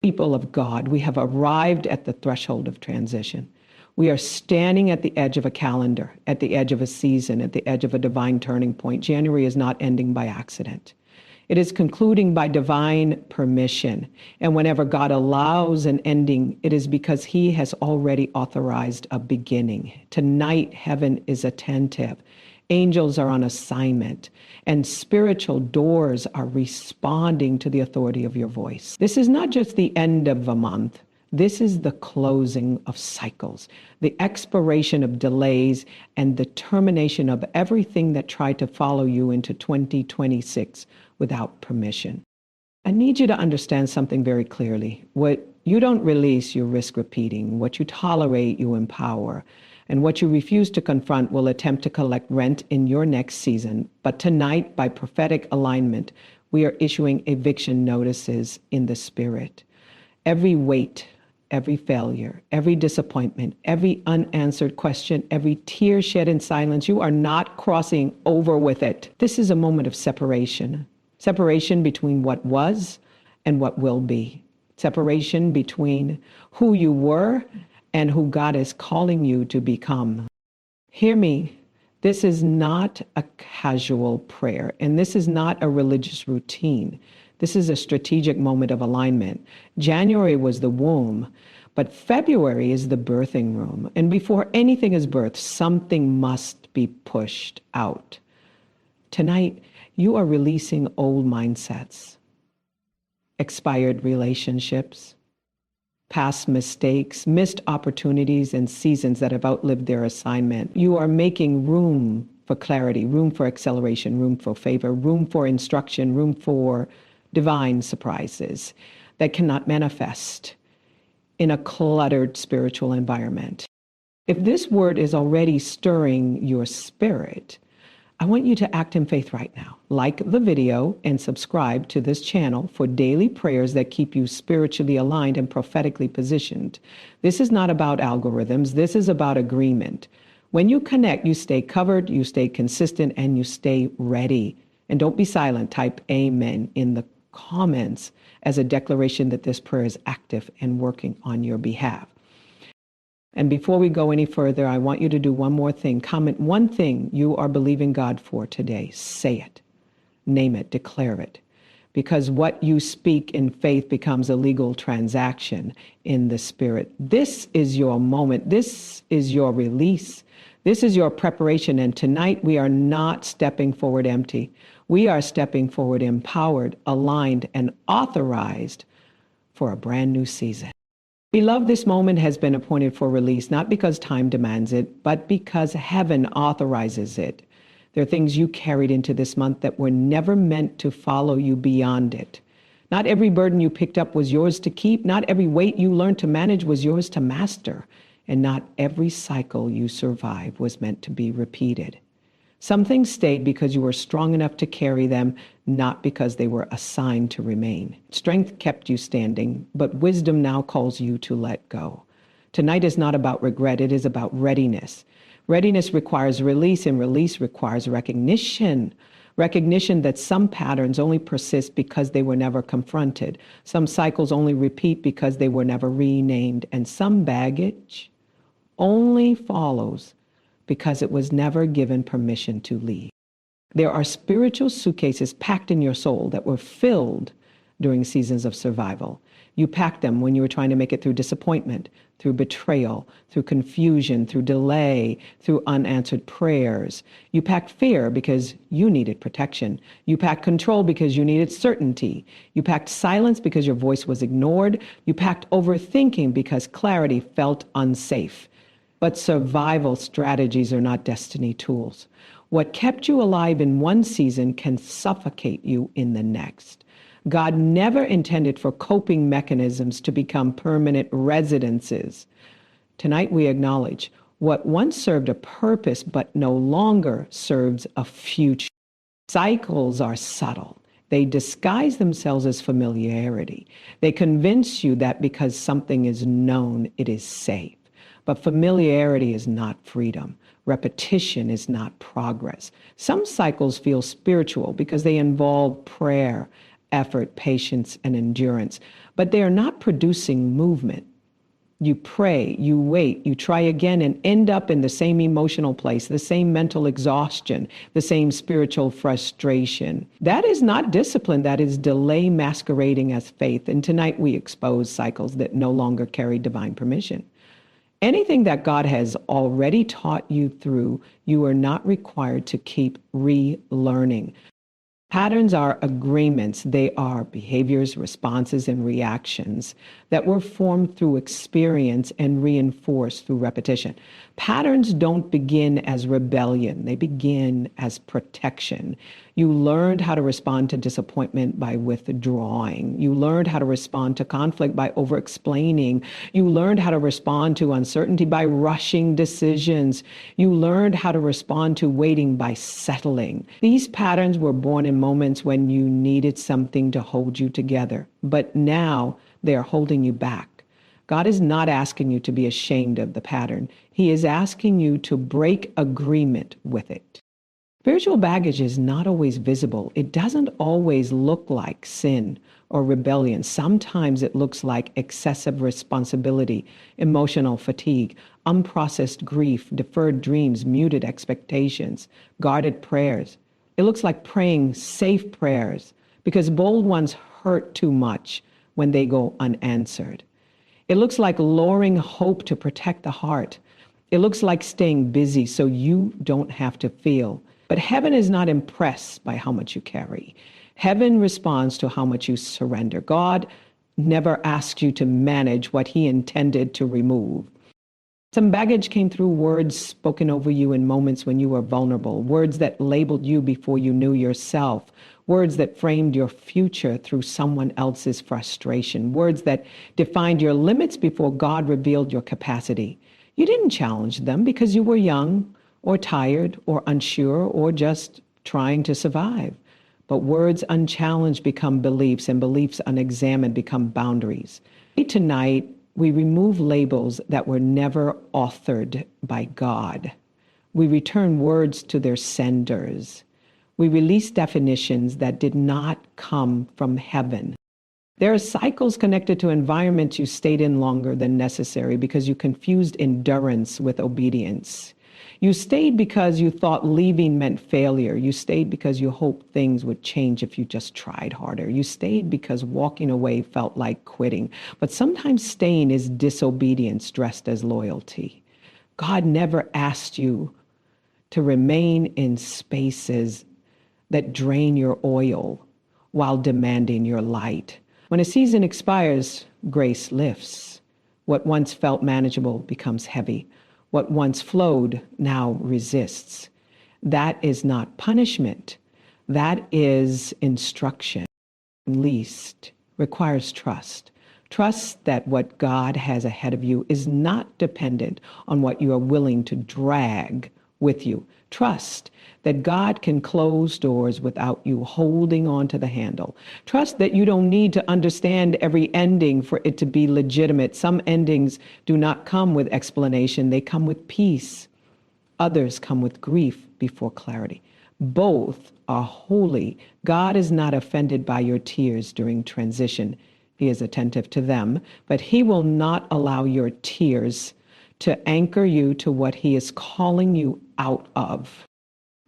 People of God, we have arrived at the threshold of transition. We are standing at the edge of a calendar, at the edge of a season, at the edge of a divine turning point. January is not ending by accident. It is concluding by divine permission. And whenever God allows an ending, it is because he has already authorized a beginning. Tonight, heaven is attentive. Angels are on assignment, and spiritual doors are responding to the authority of your voice. This is not just the end of a month. This is the closing of cycles, the expiration of delays, and the termination of everything that tried to follow you into 2026 without permission. I need you to understand something very clearly. What you don't release, you risk repeating. What you tolerate, you empower. And what you refuse to confront will attempt to collect rent in your next season. But tonight, by prophetic alignment, we are issuing eviction notices in the spirit. Every weight, every failure, every disappointment, every unanswered question, every tear shed in silence, you are not crossing over with it. This is a moment of separation. Separation between what was and what will be. Separation between who you were and who God is calling you to become. Hear me. This is not a casual prayer, and this is not a religious routine. This is a strategic moment of alignment. January was the womb, but February is the birthing room. And before anything is birthed, something must be pushed out. Tonight, you are releasing old mindsets, expired relationships, past mistakes, missed opportunities, and seasons that have outlived their assignment. You are making room for clarity, room for acceleration, room for favor, room for instruction, room for divine surprises that cannot manifest in a cluttered spiritual environment. If this word is already stirring your spirit, I want you to act in faith right now. Like the video and subscribe to this channel for daily prayers that keep you spiritually aligned and prophetically positioned. This is not about algorithms. This is about agreement. When you connect, you stay covered, you stay consistent, and you stay ready. And don't be silent. Type amen in the comments as a declaration that this prayer is active and working on your behalf. And before we go any further, I want you to do one more thing. Comment one thing you are believing God for today. Say it, name it, declare it. Because what you speak in faith becomes a legal transaction in the spirit. This is your moment. This is your release. This is your preparation. And tonight we are not stepping forward empty. We are stepping forward empowered, aligned, and authorized for a brand new season. Beloved, this moment has been appointed for release, not because time demands it, but because heaven authorizes it. There are things you carried into this month that were never meant to follow you beyond it. Not every burden you picked up was yours to keep. Not every weight you learned to manage was yours to master. And not every cycle you survived was meant to be repeated. Some things stayed because you were strong enough to carry them, not because they were assigned to remain. Strength kept you standing, but wisdom now calls you to let go. Tonight is not about regret, it is about readiness. Readiness requires release, and release requires recognition. Recognition that some patterns only persist because they were never confronted. Some cycles only repeat because they were never renamed. And some baggage only follows because it was never given permission to leave. There are spiritual suitcases packed in your soul that were filled during seasons of survival. You packed them when you were trying to make it through disappointment, through betrayal, through confusion, through delay, through unanswered prayers. You packed fear because you needed protection. You packed control because you needed certainty. You packed silence because your voice was ignored. You packed overthinking because clarity felt unsafe. But survival strategies are not destiny tools. What kept you alive in one season can suffocate you in the next. God never intended for coping mechanisms to become permanent residences. Tonight we acknowledge what once served a purpose but no longer serves a future. Cycles are subtle. They disguise themselves as familiarity. They convince you that because something is known, it is safe. But familiarity is not freedom. Repetition is not progress. Some cycles feel spiritual because they involve prayer, effort, patience, and endurance, but they are not producing movement. You pray, you wait, you try again, and end up in the same emotional place, the same mental exhaustion, the same spiritual frustration. That is not discipline, that is delay masquerading as faith. And tonight we expose cycles that no longer carry divine permission. Anything that God has already taught you through, you are not required to keep relearning. Patterns are agreements. They are behaviors, responses, and reactions that were formed through experience and reinforced through repetition. Patterns don't begin as rebellion. They begin as protection. You learned how to respond to disappointment by withdrawing. You learned how to respond to conflict by over-explaining. You learned how to respond to uncertainty by rushing decisions. You learned how to respond to waiting by settling. These patterns were born in moments when you needed something to hold you together, but now they are holding you back. God is not asking you to be ashamed of the pattern. He is asking you to break agreement with it. Spiritual baggage is not always visible. It doesn't always look like sin or rebellion. Sometimes it looks like excessive responsibility, emotional fatigue, unprocessed grief, deferred dreams, muted expectations, guarded prayers. It looks like praying safe prayers because bold ones hurt too much when they go unanswered. It looks like lowering hope to protect the heart. It looks like staying busy so you don't have to feel. But heaven is not impressed by how much you carry. Heaven responds to how much you surrender. God never asks you to manage what he intended to remove. Some baggage came through words spoken over you in moments when you were vulnerable, words that labeled you before you knew yourself, words that framed your future through someone else's frustration, words that defined your limits before God revealed your capacity. You didn't challenge them because you were young or tired or unsure or just trying to survive. But words unchallenged become beliefs, and beliefs unexamined become boundaries. Tonight, we remove labels that were never authored by God. We return words to their senders. We release definitions that did not come from heaven. There are cycles connected to environments you stayed in longer than necessary because you confused endurance with obedience. You stayed because you thought leaving meant failure. You stayed because you hoped things would change if you just tried harder. You stayed because walking away felt like quitting. But sometimes staying is disobedience dressed as loyalty. God never asked you to remain in spaces that drain your oil while demanding your light. When a season expires, grace lifts. What once felt manageable becomes heavy. What once flowed now resists. That is not punishment. That is instruction. Least requires trust. Trust that what God has ahead of you is not dependent on what you are willing to drag with you. Trust that God can close doors without you holding on to the handle. Trust that you don't need to understand every ending for it to be legitimate. Some endings do not come with explanation. They come with peace. Others come with grief before clarity. Both are holy. God is not offended by your tears during transition. He is attentive to them, but he will not allow your tears to anchor you to what he is calling you out of.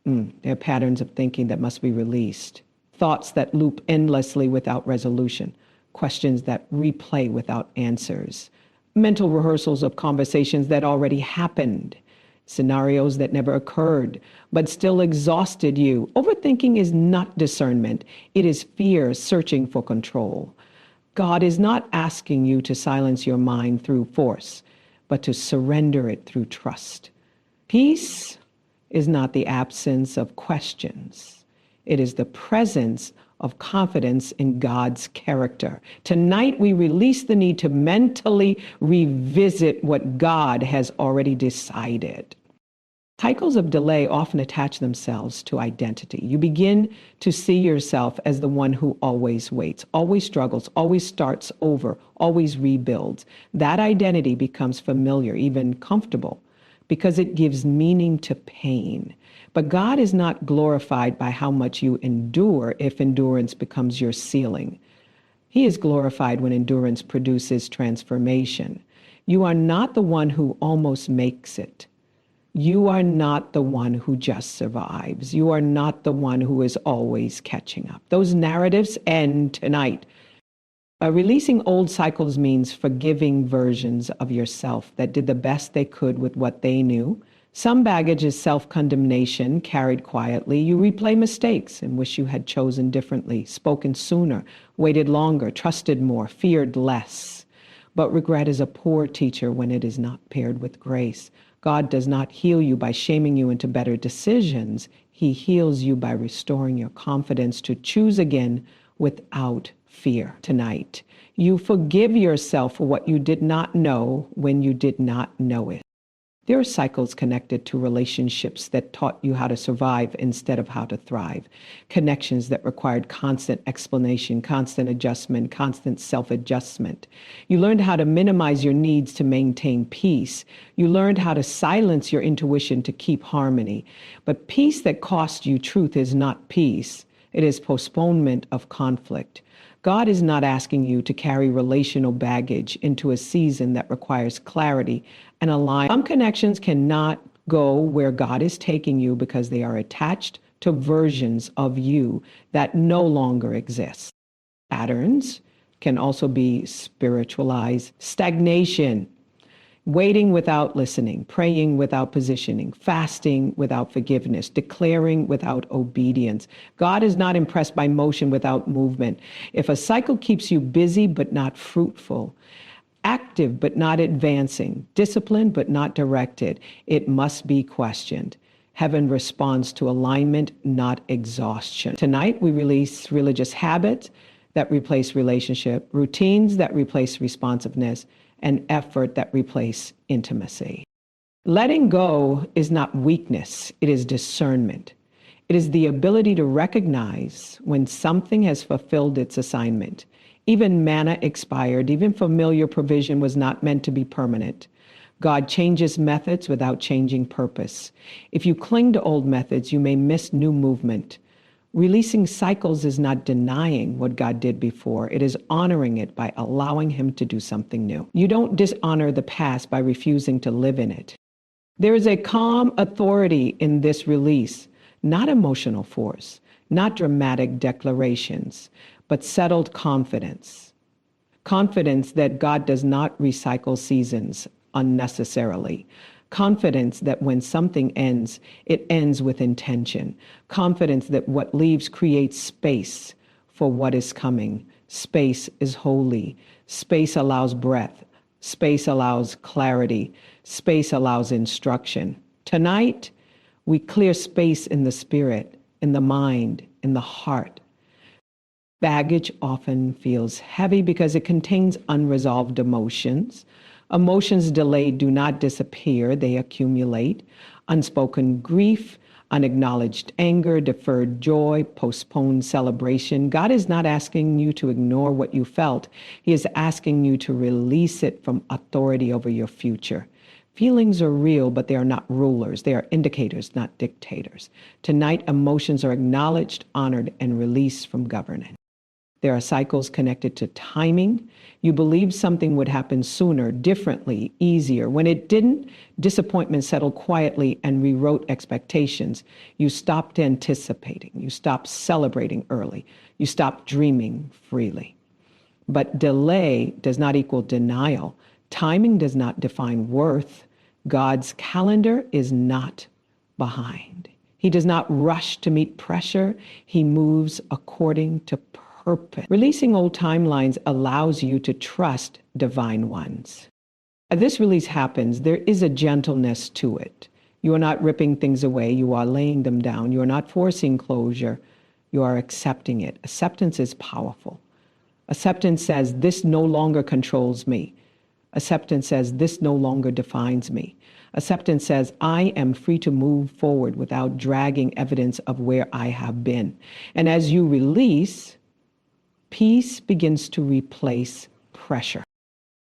There are patterns of thinking that must be released, thoughts that loop endlessly without resolution, questions that replay without answers, mental rehearsals of conversations that already happened, scenarios that never occurred, but still exhausted you. Overthinking is not discernment. It is fear searching for control. God is not asking you to silence your mind through force, but to surrender it through trust. Peace is not the absence of questions. It is the presence of confidence in God's character. Tonight, we release the need to mentally revisit what God has already decided. Cycles of delay often attach themselves to identity. You begin to see yourself as the one who always waits, always struggles, always starts over, always rebuilds. That identity becomes familiar, even comfortable, because it gives meaning to pain. But God is not glorified by how much you endure if endurance becomes your ceiling. He is glorified when endurance produces transformation. You are not the one who almost makes it. You are not the one who just survives. You are not the one who is always catching up. Those narratives end tonight. Releasing old cycles means forgiving versions of yourself that did the best they could with what they knew. Some baggage is self-condemnation carried quietly. You replay mistakes and wish you had chosen differently, spoken sooner, waited longer, trusted more, feared less. But regret is a poor teacher when it is not paired with grace. God does not heal you by shaming you into better decisions. He heals you by restoring your confidence to choose again without fear. Tonight, you forgive yourself for what you did not know when you did not know it. There are cycles connected to relationships that taught you how to survive instead of how to thrive. Connections that required constant explanation, constant adjustment, constant self-adjustment. You learned how to minimize your needs to maintain peace. You learned how to silence your intuition to keep harmony. But peace that cost you truth is not peace. It is postponement of conflict. God is not asking you to carry relational baggage into a season that requires clarity and alignment. Some connections cannot go where God is taking you because they are attached to versions of you that no longer exist. Patterns can also be spiritualized. Stagnation, waiting without listening, praying without positioning, fasting without forgiveness, declaring without obedience. God is not impressed by motion without movement. If a cycle keeps you busy but not fruitful, active but not advancing, disciplined but not directed, it must be questioned. Heaven responds to alignment, not exhaustion. Tonight, we release religious habits that replace relationship, routines that replace responsiveness, and effort that replace intimacy. Letting go is not weakness, it is discernment. It is the ability to recognize when something has fulfilled its assignment. Even manna expired, even familiar provision was not meant to be permanent. God changes methods without changing purpose. If you cling to old methods, you may miss new movement. Releasing cycles is not denying what God did before. It is honoring it by allowing Him to do something new. You don't dishonor the past by refusing to live in it. There is a calm authority in this release, not emotional force, not dramatic declarations, but settled confidence. Confidence that God does not recycle seasons unnecessarily. Confidence that when something ends, it ends with intention. Confidence that what leaves creates space for what is coming. Space is holy. Space allows breath. Space allows clarity. Space allows instruction. Tonight, we clear space in the spirit, in the mind, in the heart. Baggage often feels heavy because it contains unresolved emotions. Emotions delayed do not disappear, they accumulate. Unspoken grief, unacknowledged anger, deferred joy, postponed celebration. God is not asking you to ignore what you felt. He is asking you to release it from authority over your future. Feelings are real, but they are not rulers. They are indicators, not dictators. Tonight, emotions are acknowledged, honored, and released from governance. There are cycles connected to timing. You believed something would happen sooner, differently, easier. When it didn't, disappointment settled quietly and rewrote expectations. You stopped anticipating. You stopped celebrating early. You stopped dreaming freely. But delay does not equal denial. Timing does not define worth. God's calendar is not behind. He does not rush to meet pressure. He moves according to purpose. Releasing old timelines allows you to trust divine ones. As this release happens, there is a gentleness to it. You are not ripping things away. You are laying them down. You are not forcing closure. You are accepting it. Acceptance is powerful. Acceptance says, this no longer controls me. Acceptance says, this no longer defines me. Acceptance says, I am free to move forward without dragging evidence of where I have been. And as you release, peace begins to replace pressure.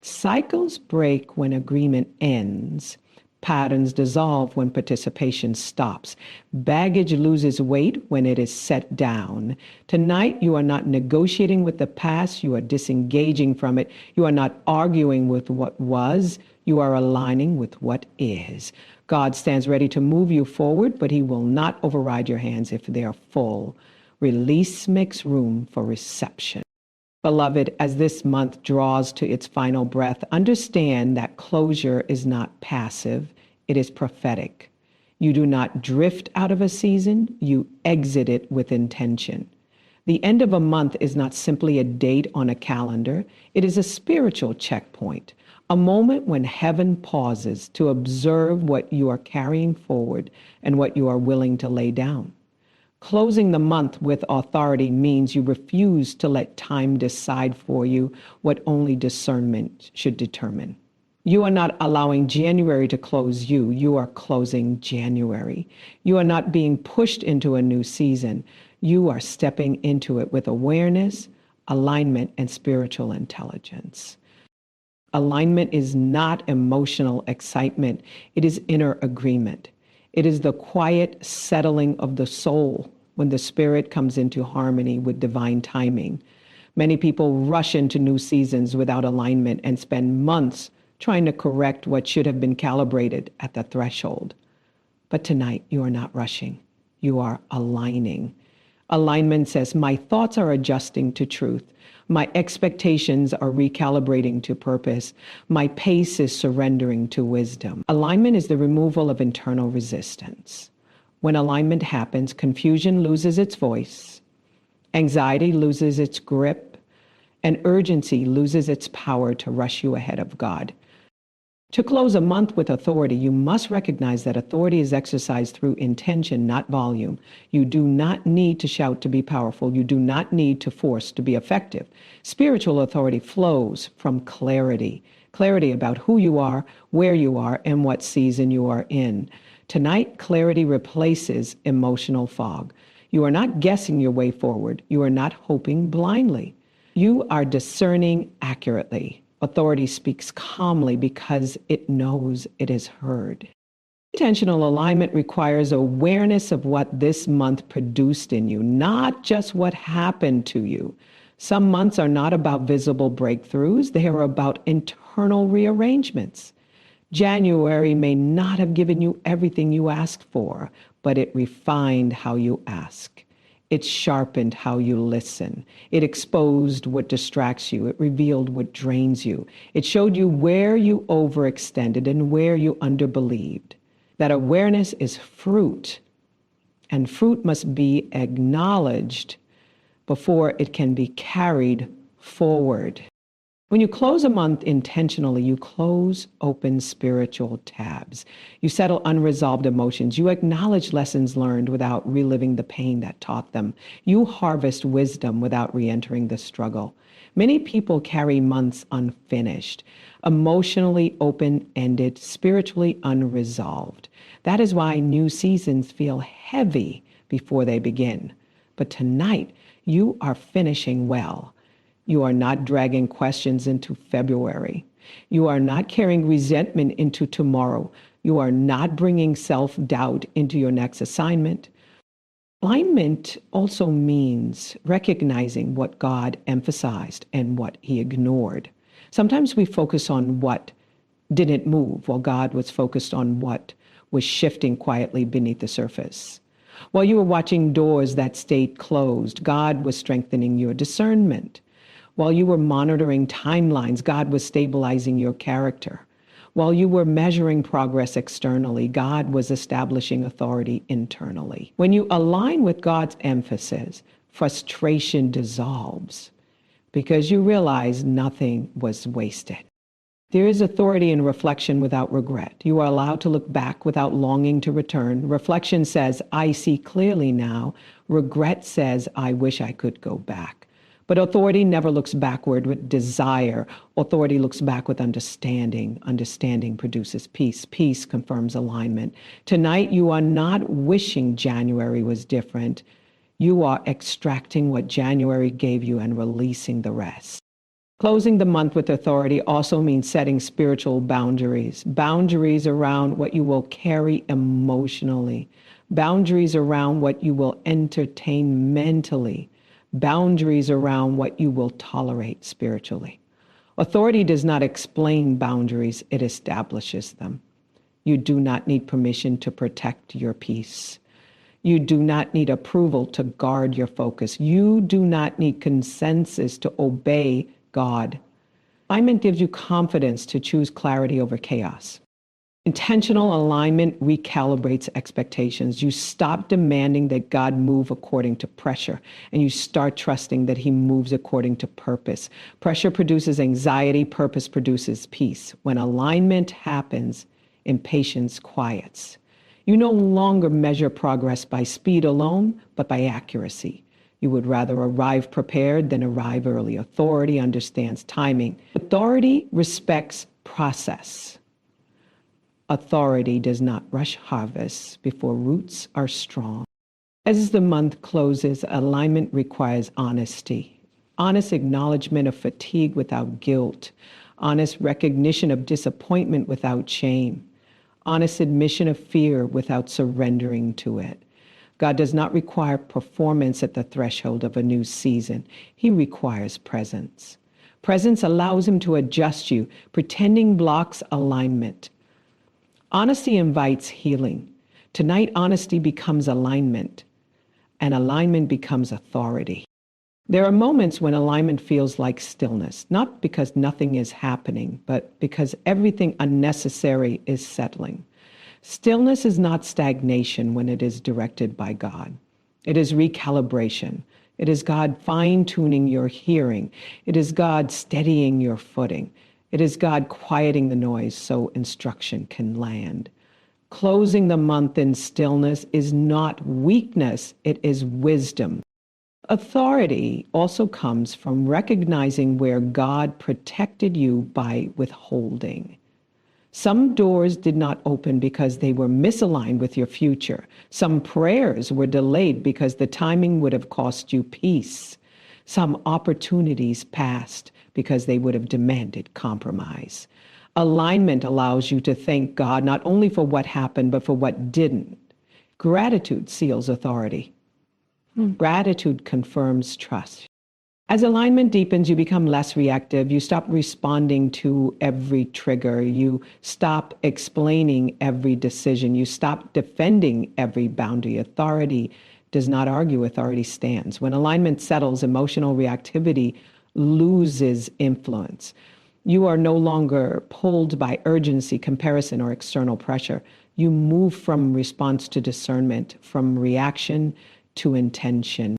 Cycles break when agreement ends. Patterns dissolve when participation stops. Baggage loses weight when it is set down. Tonight, you are not negotiating with the past. You are disengaging from it. You are not arguing with what was. You are aligning with what is. God stands ready to move you forward, but he will not override your hands if they are full. Release makes room for reception. Beloved, as this month draws to its final breath, understand that closure is not passive, it is prophetic. You do not drift out of a season, you exit it with intention. The end of a month is not simply a date on a calendar, it is a spiritual checkpoint, a moment when heaven pauses to observe what you are carrying forward and what you are willing to lay down. Closing the month with authority means you refuse to let time decide for you what only discernment should determine. You are not allowing January to close you. You are closing January. You are not being pushed into a new season. You are stepping into it with awareness, alignment, and spiritual intelligence. Alignment is not emotional excitement. It is inner agreement. It is the quiet settling of the soul when the spirit comes into harmony with divine timing. Many people rush into new seasons without alignment and spend months trying to correct what should have been calibrated at the threshold. But tonight, you are not rushing. You are aligning. Alignment says, my thoughts are adjusting to truth. My expectations are recalibrating to purpose. My pace is surrendering to wisdom. Alignment is the removal of internal resistance. When alignment happens, confusion loses its voice, anxiety loses its grip, and urgency loses its power to rush you ahead of God. To close a month with authority, you must recognize that authority is exercised through intention, not volume. You do not need to shout to be powerful. You do not need to force to be effective. Spiritual authority flows from clarity, clarity about who you are, where you are, and what season you are in. Tonight, clarity replaces emotional fog. You are not guessing your way forward. You are not hoping blindly. You are discerning accurately. Authority speaks calmly because it knows it is heard. Intentional alignment requires awareness of what this month produced in you, not just what happened to you. Some months are not about visible breakthroughs. They are about internal rearrangements. January may not have given you everything you asked for, but it refined how you ask. It sharpened how you listen. It exposed what distracts you. It revealed what drains you. It showed you where you overextended and where you underbelieved. That awareness is fruit, and fruit must be acknowledged before it can be carried forward. When you close a month intentionally, you close open spiritual tabs. You settle unresolved emotions. You acknowledge lessons learned without reliving the pain that taught them. You harvest wisdom without re-entering the struggle. Many people carry months unfinished, emotionally open-ended, spiritually unresolved. That is why new seasons feel heavy before they begin. But tonight, you are finishing well. You are not dragging questions into February. You are not carrying resentment into tomorrow. You are not bringing self-doubt into your next assignment. Alignment also means recognizing what God emphasized and what he ignored. Sometimes we focus on what didn't move while God was focused on what was shifting quietly beneath the surface. While you were watching doors that stayed closed, God was strengthening your discernment. While you were monitoring timelines, God was stabilizing your character. While you were measuring progress externally, God was establishing authority internally. When you align with God's emphasis, frustration dissolves because you realize nothing was wasted. There is authority in reflection without regret. You are allowed to look back without longing to return. Reflection says, I see clearly now. Regret says, I wish I could go back. But authority never looks backward with desire. Authority looks back with understanding. Understanding produces peace. Peace confirms alignment. Tonight, you are not wishing January was different. You are extracting what January gave you and releasing the rest. Closing the month with authority also means setting spiritual boundaries, boundaries around what you will carry emotionally, boundaries around what you will entertain mentally, boundaries around what you will tolerate spiritually. Authority does not explain boundaries, it establishes them. You do not need permission to protect your peace. You do not need approval to guard your focus. You do not need consensus to obey God. Alignment gives you confidence to choose clarity over chaos. Intentional alignment recalibrates expectations. You stop demanding that God move according to pressure, and you start trusting that he moves according to purpose. Pressure produces anxiety, purpose produces peace. When alignment happens, impatience quiets. You no longer measure progress by speed alone, but by accuracy. You would rather arrive prepared than arrive early. Authority understands timing. Authority respects process. Authority does not rush harvest before roots are strong. As the month closes, alignment requires honesty. Honest acknowledgement of fatigue without guilt. Honest recognition of disappointment without shame. Honest admission of fear without surrendering to it. God does not require performance at the threshold of a new season. He requires presence. Presence allows him to adjust you. Pretending blocks alignment. Honesty invites healing. Tonight, honesty becomes alignment, and alignment becomes authority. There are moments when alignment feels like stillness, not because nothing is happening, but because everything unnecessary is settling. Stillness is not stagnation when it is directed by God. It is recalibration. It is God fine-tuning your hearing. It is God steadying your footing. It is God quieting the noise so instruction can land. Closing the month in stillness is not weakness, it is wisdom. Authority also comes from recognizing where God protected you by withholding. Some doors did not open because they were misaligned with your future. Some prayers were delayed because the timing would have cost you peace. Some opportunities passed because they would have demanded compromise. Alignment allows you to thank God not only for what happened, but for what didn't. Gratitude seals authority. Gratitude confirms trust. As alignment deepens, you become less reactive. You stop responding to every trigger. You stop explaining every decision. You stop defending every boundary. Authority does not argue, authority stands. When alignment settles, emotional reactivity loses influence. You are no longer pulled by urgency, comparison, or external pressure. You move from response to discernment, from reaction to intention.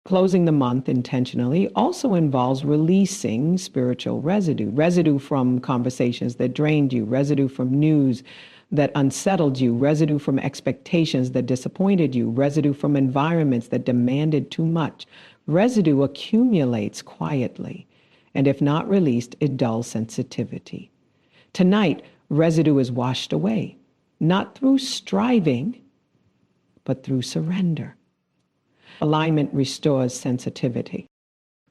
Closing the month intentionally also involves releasing spiritual residue, residue from conversations that drained you, residue from news that unsettled you, residue from expectations that disappointed you, residue from environments that demanded too much. Residue accumulates quietly, and if not released, it dulls sensitivity. Tonight, residue is washed away, not through striving, but through surrender. Alignment restores sensitivity.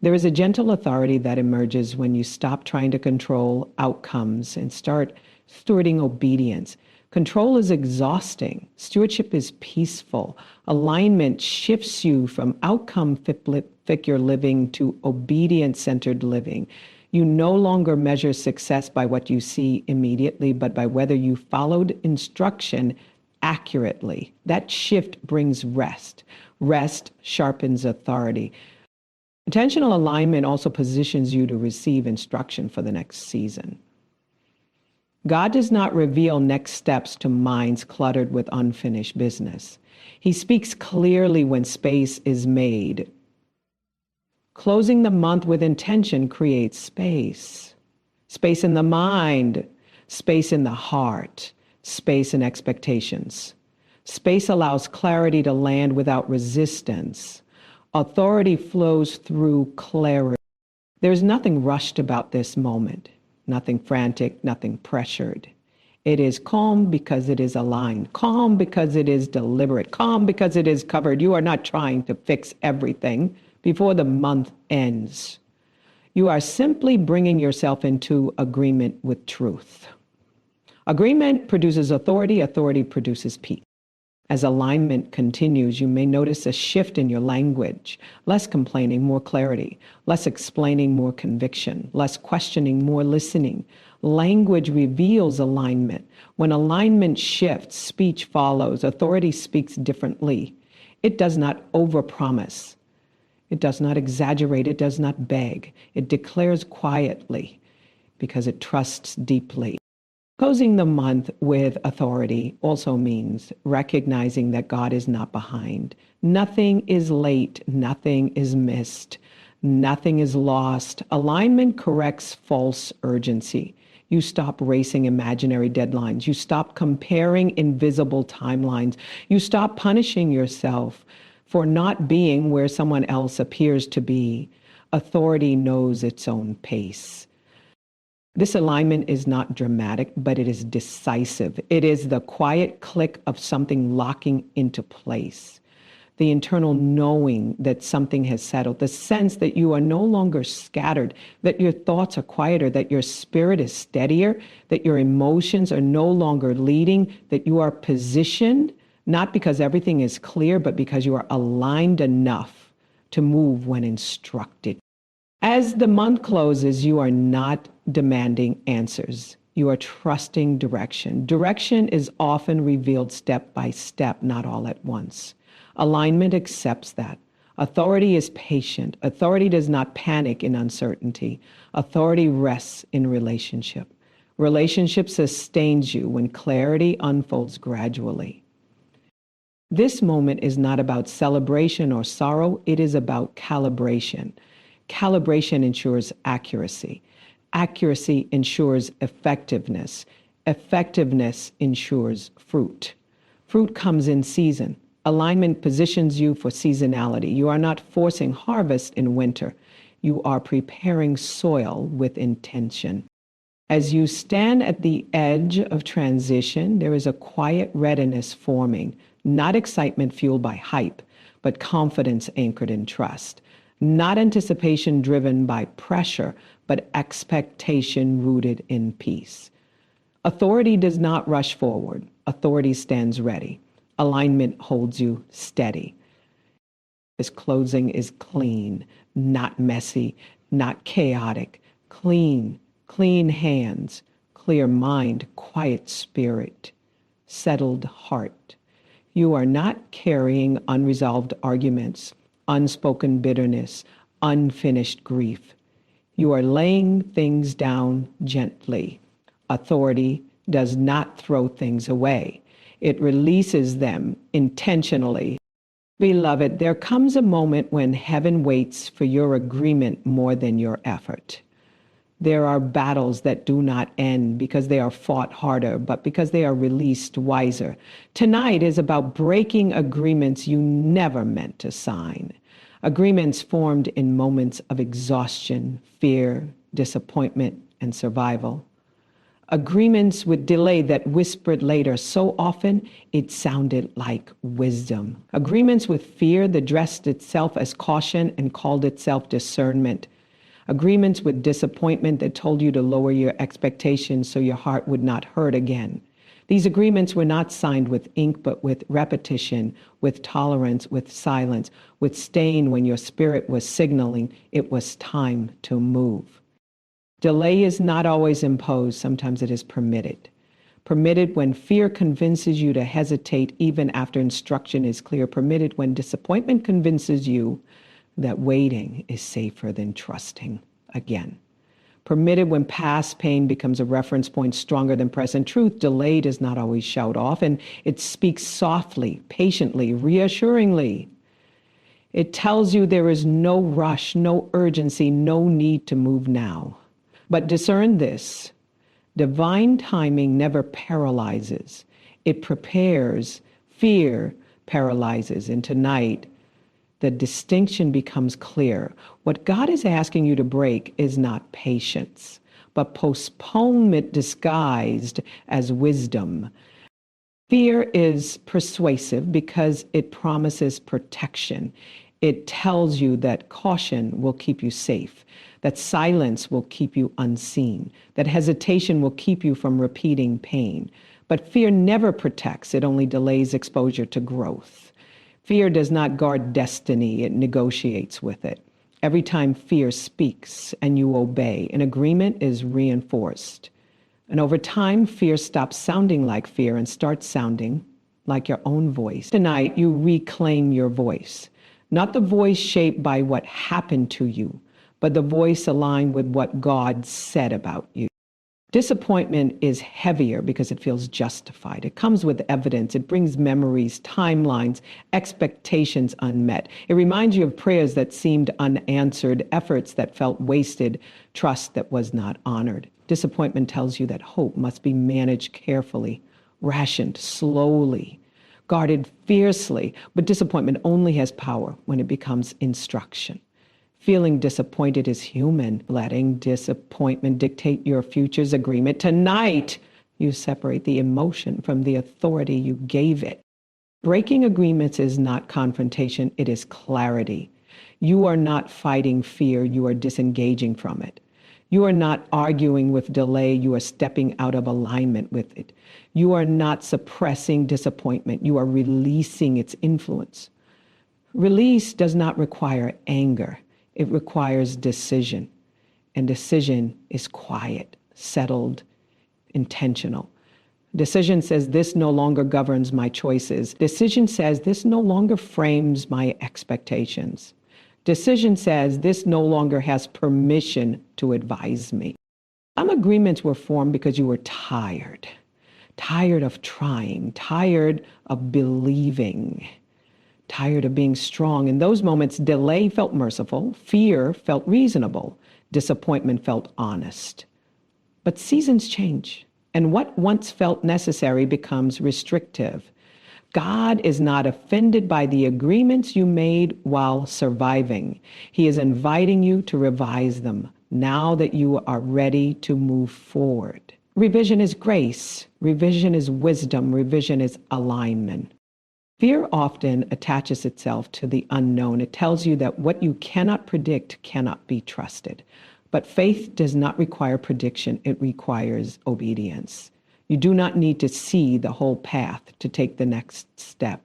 There is a gentle authority that emerges when you stop trying to control outcomes and start stewarding obedience. Control is exhausting. Stewardship is peaceful. Alignment shifts you from outcome figure living to obedience-centered living. You no longer measure success by what you see immediately, but by whether you followed instruction accurately. That shift brings rest. Rest sharpens authority. Intentional alignment also positions you to receive instruction for the next season. God does not reveal next steps to minds cluttered with unfinished business. He speaks clearly when space is made. Closing the month with intention creates space. Space in the mind, space in the heart, space in expectations. Space allows clarity to land without resistance. Authority flows through clarity. There's nothing rushed about this moment, nothing frantic, nothing pressured. It is calm because it is aligned, calm because it is deliberate, calm because it is covered. You are not trying to fix everything before the month ends. You are simply bringing yourself into agreement with truth. Agreement produces authority. Authority produces peace. As alignment continues, you may notice a shift in your language, less complaining, more clarity, less explaining, more conviction, less questioning, more listening. Language reveals alignment. When alignment shifts, speech follows. Authority speaks differently. It does not overpromise. It does not exaggerate. It does not beg. It declares quietly because it trusts deeply. Closing the month with authority also means recognizing that God is not behind. Nothing is late. Nothing is missed. Nothing is lost. Alignment corrects false urgency. You stop racing imaginary deadlines. You stop comparing invisible timelines. You stop punishing yourself for not being where someone else appears to be. Authority knows its own pace. This alignment is not dramatic, but it is decisive. It is the quiet click of something locking into place. The internal knowing that something has settled, the sense that you are no longer scattered, that your thoughts are quieter, that your spirit is steadier, that your emotions are no longer leading, that you are positioned, not because everything is clear, but because you are aligned enough to move when instructed. As the month closes, you are not demanding answers. You are trusting direction. Direction is often revealed step by step, not all at once. Alignment accepts that. Authority is patient. Authority does not panic in uncertainty. Authority rests in relationship. Relationship sustains you when clarity unfolds gradually. This moment is not about celebration or sorrow. It is about calibration. Calibration ensures accuracy. Accuracy ensures effectiveness. Effectiveness ensures fruit. Fruit comes in season. Alignment positions you for seasonality. You are not forcing harvest in winter. You are preparing soil with intention. As you stand at the edge of transition, there is a quiet readiness forming, not excitement fueled by hype, but confidence anchored in trust. Not anticipation driven by pressure, but expectation rooted in peace. Authority does not rush forward. Authority stands ready. Alignment holds you steady. This closing is clean, not messy, not chaotic. Clean, clean hands, clear mind, quiet spirit, settled heart. You are not carrying unresolved arguments, unspoken bitterness, unfinished grief. You are laying things down gently. Authority does not throw things away. It releases them intentionally. Beloved, there comes a moment when heaven waits for your agreement more than your effort. There are battles that do not end because they are fought harder, but because they are released wiser. Tonight is about breaking agreements you never meant to sign. Agreements formed in moments of exhaustion, fear, disappointment, and survival. Agreements with delay that whispered later. So often it sounded like wisdom. Agreements with fear that dressed itself as caution and called itself discernment. Agreements with disappointment that told you to lower your expectations so your heart would not hurt again. These agreements were not signed with ink, but with repetition, with tolerance, with silence, with staying when your spirit was signaling it was time to move. Delay is not always imposed. Sometimes it is permitted. Permitted when fear convinces you to hesitate even after instruction is clear. Permitted when disappointment convinces you that waiting is safer than trusting again. Permitted when past pain becomes a reference point stronger than present truth. Delay does not always shout off, and it speaks softly, patiently, reassuringly. It tells you there is no rush, no urgency, no need to move now. But discern this: divine timing never paralyzes. It prepares. Fear paralyzes. And tonight, the distinction becomes clear. What God is asking you to break is not patience, but postponement disguised as wisdom. Fear is persuasive because it promises protection. It tells you that caution will keep you safe, that silence will keep you unseen, that hesitation will keep you from repeating pain. But fear never protects, it only delays exposure to growth. Fear does not guard destiny, it negotiates with it. Every time fear speaks and you obey, an agreement is reinforced. And over time, fear stops sounding like fear and starts sounding like your own voice. Tonight, you reclaim your voice. Not the voice shaped by what happened to you, but the voice aligned with what God said about you. Disappointment is heavier because it feels justified. It comes with evidence. It brings memories, timelines, expectations unmet. It reminds you of prayers that seemed unanswered, efforts that felt wasted, trust that was not honored. Disappointment tells you that hope must be managed carefully, rationed slowly, guarded fiercely. But disappointment only has power when it becomes instruction. Feeling disappointed is human. Letting disappointment dictate your future's agreement. Tonight, you separate the emotion from the authority you gave it. Breaking agreements is not confrontation, it is clarity. You are not fighting fear, you are disengaging from it. You are not arguing with delay, you are stepping out of alignment with it. You are not suppressing disappointment, you are releasing its influence. Release does not require anger. It requires decision, and decision is quiet, settled, intentional. Decision says this no longer governs my choices. Decision says this no longer frames my expectations. Decision says this no longer has permission to advise me. Some agreements were formed because you were tired of trying, tired of believing, tired of being strong. In those moments, delay felt merciful, fear felt reasonable, disappointment felt honest. But seasons change, and what once felt necessary becomes restrictive. God is not offended by the agreements you made while surviving. He is inviting you to revise them now that you are ready to move forward. Revision is grace, revision is wisdom, revision is alignment. Fear often attaches itself to the unknown. It tells you that what you cannot predict cannot be trusted. But faith does not require prediction, it requires obedience. You do not need to see the whole path to take the next step.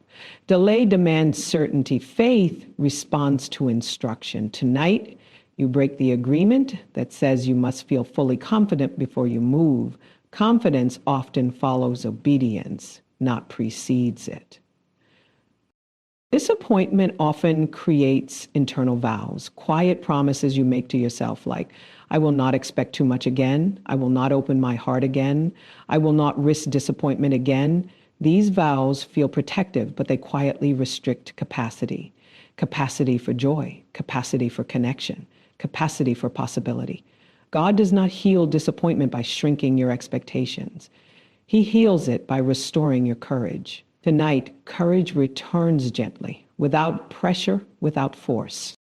Delay demands certainty. Faith responds to instruction. Tonight, you break the agreement that says you must feel fully confident before you move. Confidence often follows obedience, not precedes it. Disappointment often creates internal vows, quiet promises you make to yourself like, I will not expect too much again. I will not open my heart again. I will not risk disappointment again. These vows feel protective, but they quietly restrict capacity. Capacity for joy, capacity for connection, capacity for possibility. God does not heal disappointment by shrinking your expectations. He heals it by restoring your courage. Tonight, courage returns gently, without pressure, without force.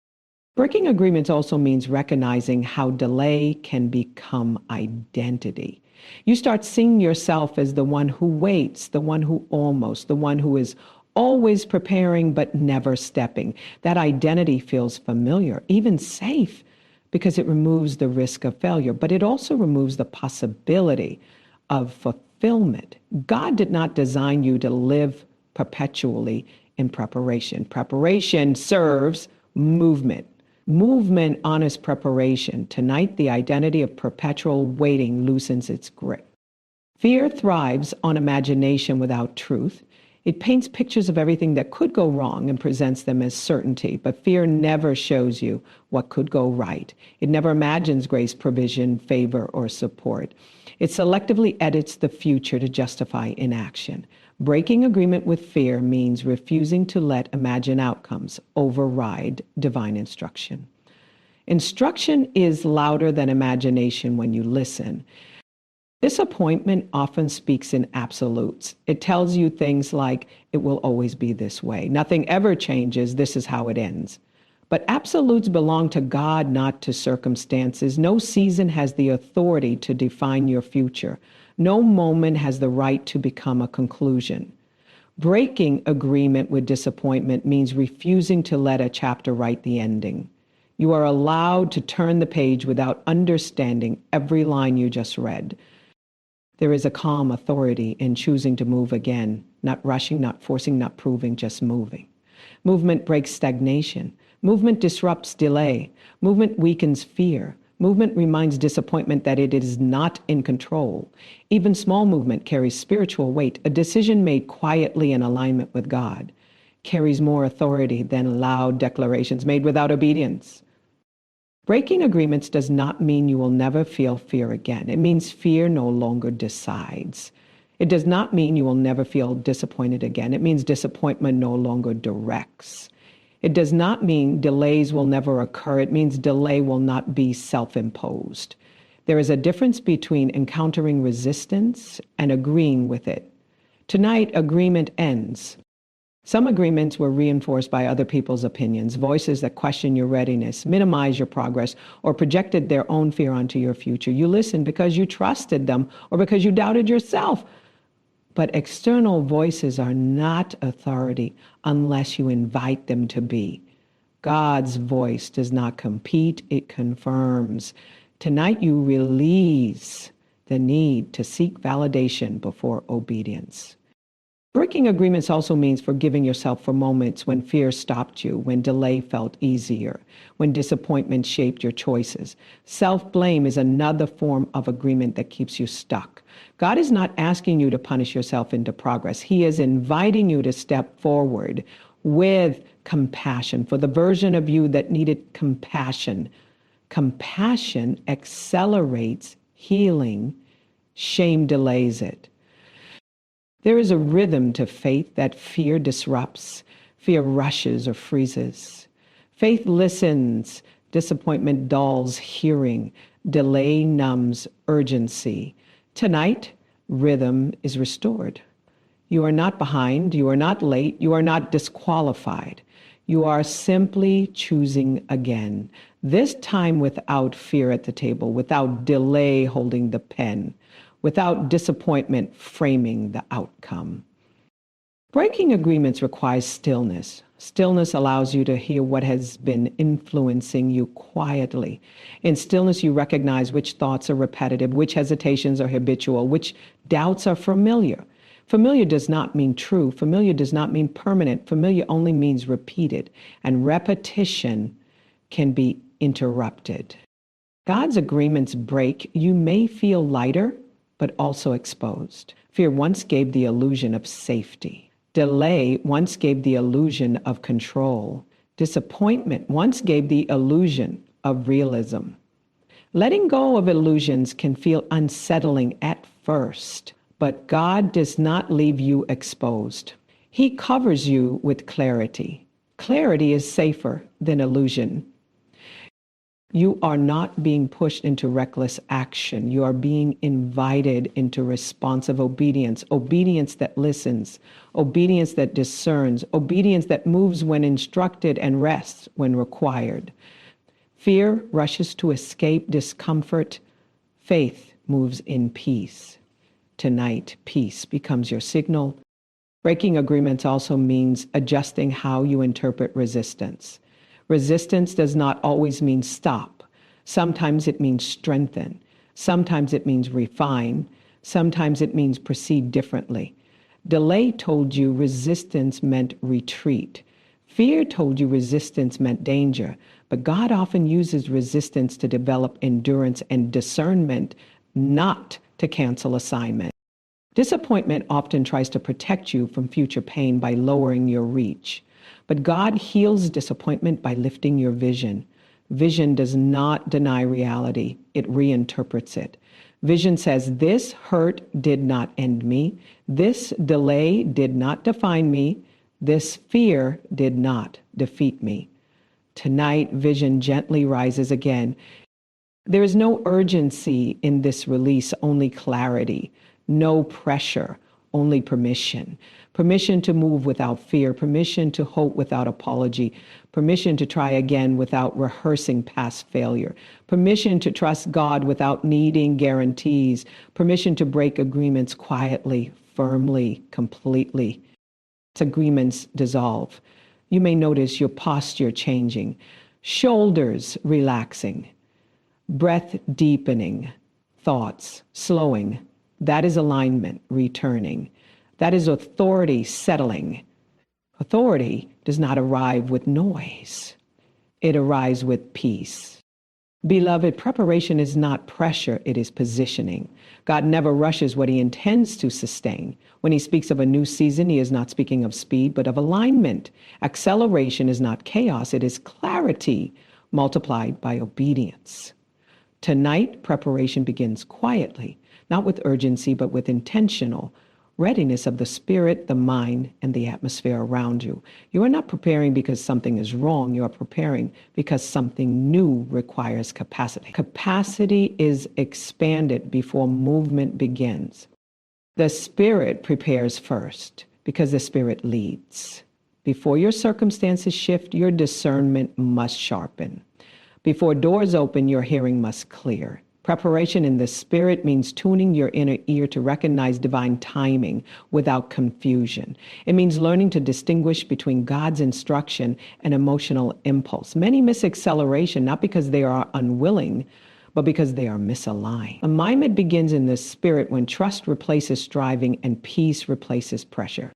Breaking agreements also means recognizing how delay can become identity. You start seeing yourself as the one who waits, the one who almost, the one who is always preparing but never stepping. That identity feels familiar, even safe, because it removes the risk of failure, but it also removes the possibility of fulfillment. God did not design you to live perpetually in preparation. Preparation serves movement. Movement honors preparation. Tonight, the identity of perpetual waiting loosens its grip. Fear thrives on imagination without truth. It paints pictures of everything that could go wrong and presents them as certainty, but fear never shows you what could go right. It never imagines grace, provision, favor, or support. It selectively edits the future to justify inaction. Breaking agreement with fear means refusing to let imagined outcomes override divine instruction. Instruction is louder than imagination when you listen. Disappointment often speaks in absolutes. It tells you things like, it will always be this way. Nothing ever changes. This is how it ends. But absolutes belong to God, not to circumstances. No season has the authority to define your future. No moment has the right to become a conclusion. Breaking agreement with disappointment means refusing to let a chapter write the ending. You are allowed to turn the page without understanding every line you just read. There is a calm authority in choosing to move again, not rushing, not forcing, not proving, just moving. Movement breaks stagnation. Movement disrupts delay. Movement weakens fear. Movement reminds disappointment that it is not in control. Even small movement carries spiritual weight. A decision made quietly in alignment with God carries more authority than loud declarations made without obedience. Breaking agreements does not mean you will never feel fear again. It means fear no longer decides. It does not mean you will never feel disappointed again. It means disappointment no longer directs. It does not mean delays will never occur. It means delay will not be self-imposed. There is a difference between encountering resistance and agreeing with it. Tonight, agreement ends. Some agreements were reinforced by other people's opinions, voices that question your readiness, minimize your progress, or projected their own fear onto your future. You listened because you trusted them or because you doubted yourself. But external voices are not authority unless you invite them to be. God's voice does not compete, it confirms. Tonight you release the need to seek validation before obedience. Breaking agreements also means forgiving yourself for moments when fear stopped you, when delay felt easier, when disappointment shaped your choices. Self-blame is another form of agreement that keeps you stuck. God is not asking you to punish yourself into progress. He is inviting you to step forward with compassion for the version of you that needed compassion. Compassion accelerates healing. Shame delays it. There is a rhythm to faith that fear disrupts. Fear rushes or freezes. Faith listens. Disappointment dulls hearing. Delay numbs urgency. Tonight, rhythm is restored. You are not behind. You are not late. You are not disqualified. You are simply choosing again. This time without fear at the table, without delay holding the pen, without disappointment framing the outcome. Breaking agreements requires stillness. Stillness allows you to hear what has been influencing you quietly. In stillness, you recognize which thoughts are repetitive, which hesitations are habitual, which doubts are familiar. Familiar does not mean true. Familiar does not mean permanent. Familiar only means repeated, and repetition can be interrupted. God's agreements break. You may feel lighter, but also exposed. Fear once gave the illusion of safety. Delay once gave the illusion of control. Disappointment once gave the illusion of realism. Letting go of illusions can feel unsettling at first, but God does not leave you exposed. He covers you with clarity. Clarity is safer than illusion. You are not being pushed into reckless action. You are being invited into responsive obedience, obedience that listens, obedience that discerns, obedience that moves when instructed and rests when required. Fear rushes to escape discomfort. Faith moves in peace. Tonight, peace becomes your signal. Breaking agreements also means adjusting how you interpret resistance. Resistance does not always mean stop. Sometimes it means strengthen. Sometimes it means refine. Sometimes it means proceed differently. Delay told you resistance meant retreat. Fear told you resistance meant danger. But God often uses resistance to develop endurance and discernment, not to cancel assignment. Disappointment often tries to protect you from future pain by lowering your reach. But God heals disappointment by lifting your vision. Vision does not deny reality. It reinterprets it. Vision says, this hurt did not end me. This delay did not define me. This fear did not defeat me. Tonight, vision gently rises again. There is no urgency in this release, only clarity. No pressure, only permission. Permission to move without fear, permission to hope without apology, permission to try again without rehearsing past failure, permission to trust God without needing guarantees, permission to break agreements quietly, firmly, completely. Agreements dissolve. You may notice your posture changing, shoulders relaxing, breath deepening, thoughts slowing. That is alignment returning. That is authority settling. Authority does not arrive with noise. It arrives with peace. Beloved, preparation is not pressure, it is positioning. God never rushes what he intends to sustain. When he speaks of a new season, he is not speaking of speed, but of alignment. Acceleration is not chaos, it is clarity multiplied by obedience. Tonight, preparation begins quietly, not with urgency, but with intentional readiness of the spirit, the mind, and the atmosphere around you. You are not preparing because something is wrong. You are preparing because something new requires capacity. Capacity is expanded before movement begins. The spirit prepares first because the spirit leads. Before your circumstances shift, your discernment must sharpen. Before doors open, your hearing must clear. Preparation in the spirit means tuning your inner ear to recognize divine timing without confusion. It means learning to distinguish between God's instruction and emotional impulse. Many miss acceleration not because they are unwilling, but because they are misaligned. Alignment begins in the spirit when trust replaces striving and peace replaces pressure.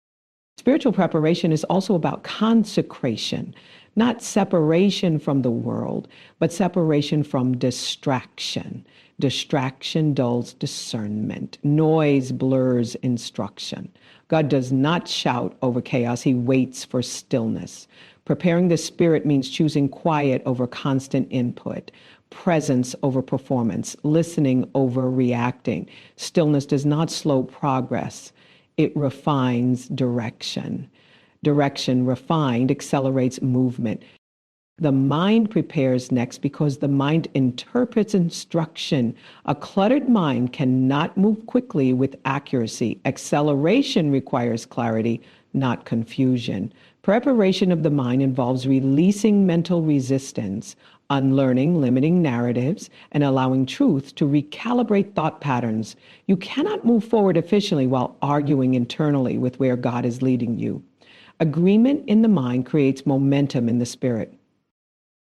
Spiritual preparation is also about consecration, not separation from the world, but separation from distraction. Distraction dulls discernment. Noise blurs instruction. God does not shout over chaos. He waits for stillness. Preparing the spirit means choosing quiet over constant input, presence over performance, listening over reacting. Stillness does not slow progress. It refines direction. Direction refined accelerates movement. The mind prepares next because the mind interprets instruction. A cluttered mind cannot move quickly with accuracy. Acceleration requires clarity, not confusion. Preparation of the mind involves releasing mental resistance, unlearning limiting narratives, and allowing truth to recalibrate thought patterns. You cannot move forward efficiently while arguing internally with where God is leading you. Agreement in the mind creates momentum in the spirit.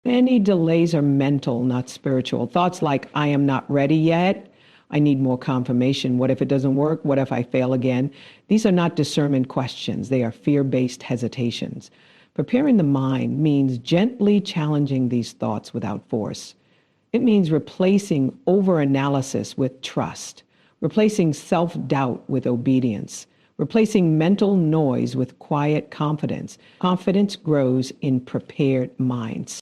Many delays are mental, not spiritual. Thoughts like, I am not ready yet. I need more confirmation. What if it doesn't work? What if I fail again? These are not discernment questions. They are fear-based hesitations. Preparing the mind means gently challenging these thoughts without force. It means replacing overanalysis with trust, replacing self-doubt with obedience, replacing mental noise with quiet confidence. Confidence grows in prepared minds.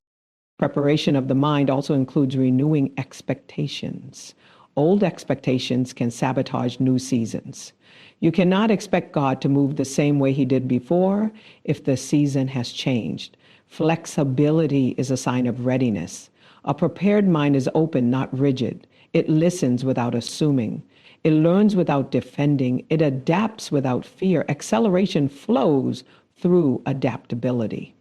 Preparation of the mind also includes renewing expectations. Old expectations can sabotage new seasons. You cannot expect God to move the same way he did before if the season has changed. Flexibility is a sign of readiness. A prepared mind is open, not rigid. It listens without assuming. It learns without defending. It adapts without fear. Acceleration flows through adaptability.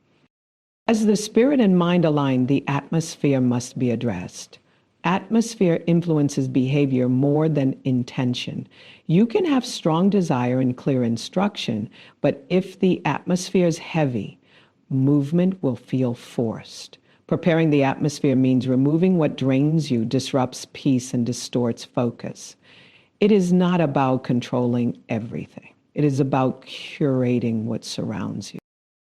As the spirit and mind align, the atmosphere must be addressed. Atmosphere influences behavior more than intention. You can have strong desire and clear instruction, but if the atmosphere is heavy, movement will feel forced. Preparing the atmosphere means removing what drains you, disrupts peace, and distorts focus. It is not about controlling everything. It is about curating what surrounds you.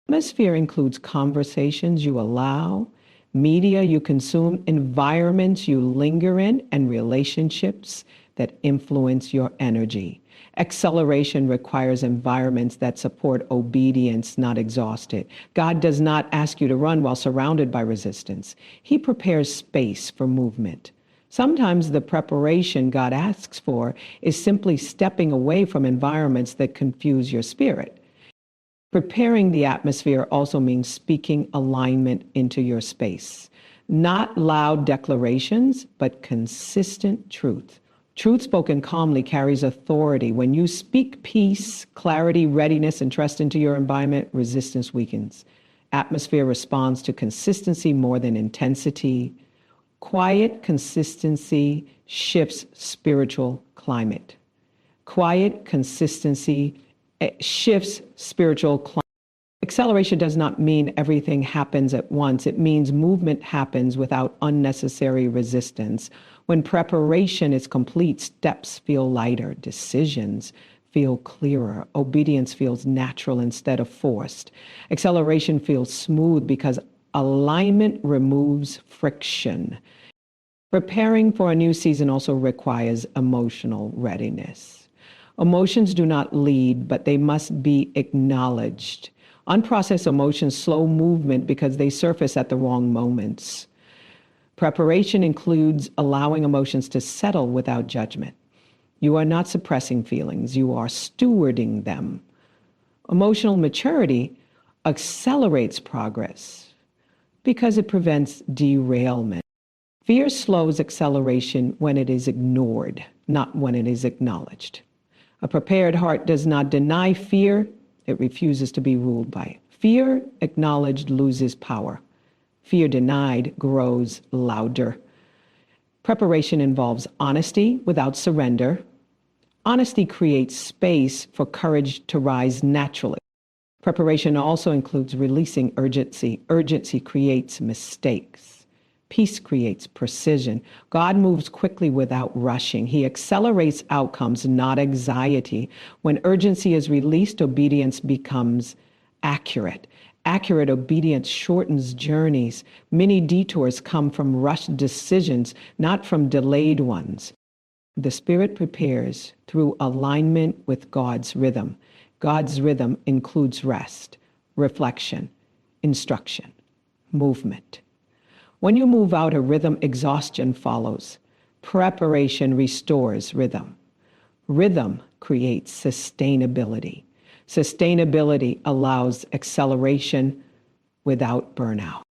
Atmosphere includes conversations you allow, media you consume, environments you linger in, and relationships that influence your energy. Acceleration requires environments that support obedience, not exhaust it. God does not ask you to run while surrounded by resistance. He prepares space for movement. Sometimes the preparation God asks for is simply stepping away from environments that confuse your spirit. Preparing the atmosphere also means speaking alignment into your space. Not loud declarations, but consistent truth. Truth spoken calmly carries authority. When you speak peace, clarity, readiness, and trust into your environment, resistance weakens. Atmosphere responds to consistency more than intensity. Quiet consistency shifts spiritual climate. Quiet consistency It shifts spiritual climate. Acceleration does not mean everything happens at once. It means movement happens without unnecessary resistance. When preparation is complete, steps feel lighter, decisions feel clearer, obedience feels natural instead of forced. Acceleration feels smooth because alignment removes friction. Preparing for a new season also requires emotional readiness. Emotions do not lead, but they must be acknowledged. Unprocessed emotions slow movement because they surface at the wrong moments. Preparation includes allowing emotions to settle without judgment. You are not suppressing feelings, you are stewarding them. Emotional maturity accelerates progress because it prevents derailment. Fear slows acceleration when it is ignored, not when it is acknowledged. A prepared heart does not deny fear, it refuses to be ruled by it. Fear acknowledged loses power. Fear denied grows louder. Preparation involves honesty without surrender. Honesty creates space for courage to rise naturally. Preparation also includes releasing urgency. Urgency creates mistakes. Peace creates precision. God moves quickly without rushing. He accelerates outcomes, not anxiety. When urgency is released, obedience becomes accurate. Accurate obedience shortens journeys. Many detours come from rushed decisions, not from delayed ones. The Spirit prepares through alignment with God's rhythm. God's rhythm includes rest, reflection, instruction, movement. When you move out of rhythm, exhaustion follows. Preparation restores rhythm. Rhythm creates sustainability. Sustainability allows acceleration without burnout.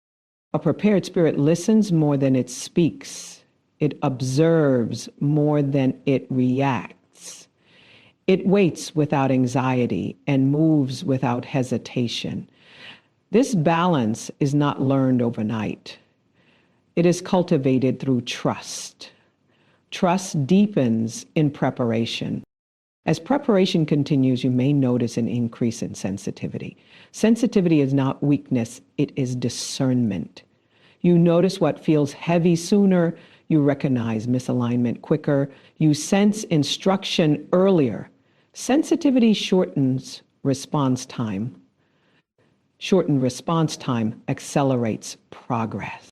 A prepared spirit listens more than it speaks. It observes more than it reacts. It waits without anxiety and moves without hesitation. This balance is not learned overnight. It is cultivated through trust. Trust deepens in preparation. As preparation continues, you may notice an increase in sensitivity. Sensitivity is not weakness, it is discernment. You notice what feels heavy sooner, you recognize misalignment quicker, you sense instruction earlier. Sensitivity shortens response time. Shortened response time accelerates progress.